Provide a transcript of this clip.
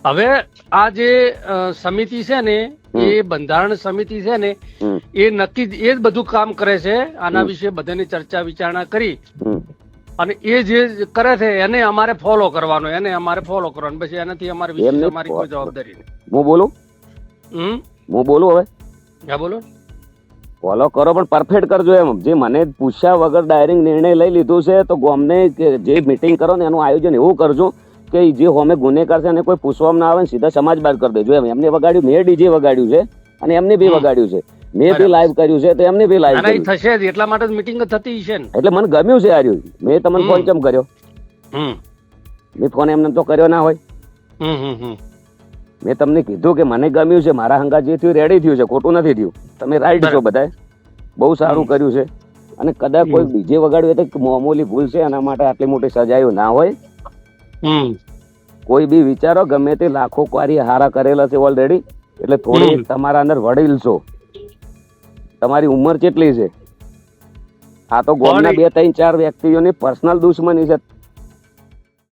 હવે આ જે સમિતિ છે ને એ બંધારણ સમિતિ છે ને એ નક્કી એ જ બધું કામ કરે છે. આના વિશે બધાની ચર્ચા વિચારણા કરી અને એ જે કરે છે એને અમારે ફોલો કરવાનો, એને અમારે ફોલો કરવાનો. પછી એનાથી અમારે વિશેષ અમારી કોઈ જવાબદારી નહીં. હું બોલું હવે હા બોલો. ફોલો કરો પણ પરફેક્ટ કરજો. એમ જે મને પૂછ્યા વગર ડાયરેક્ટ નિર્ણય લઈ લીધું છે તો ગામને જે મીટિંગ કરો ને એનું આયોજન એવું કરજો કે જે હોમે ગુનેગાર છે એને કોઈ પૂછવામાં ના આવે ને સીધા સમાજ બાદ કરી દેજો. એમને વગાડ્યું, મેં ડીજે વગાડ્યું છે અને એમને બી વગાડ્યું છે, મેં બી લાઈવ કર્યું છે તો એમને બી લાઈવ કર્યું થશે જ. એટલા માટે મીટિંગ થતી છે ને. એટલે મને ગમ્યું છે આર્યું. મેં તમને ફોન કેમ કર્યો? મેં ફોન એમને તો કર્યો ના હોય. મેં તમને કીધું કે મને ગમ્યું છે, મારા હંગા જે થયું રેડી થયું છે, ખોટું નથી થયું. તમે રાઈટ છો, બધાએ બહુ સારું કર્યું છે. અને કદાચ કોઈ ડીજે વગાડ્યું હોય તો મામૂલી ભૂલ છે, એના માટે આટલી મોટી સજાયું ના હોય. કોઈ બી વિચારો, ગમે તે લાખો કાર્ય હારા કરેલા છે ઓલરેડી. એટલે થોડી તમારા અંદર વડીલ છો, તમારી ઉંમર કેટલી છે? આ તો ગોમના 2 3 4 વ્યક્તિઓની પર્સનલ દુશ્મની છે.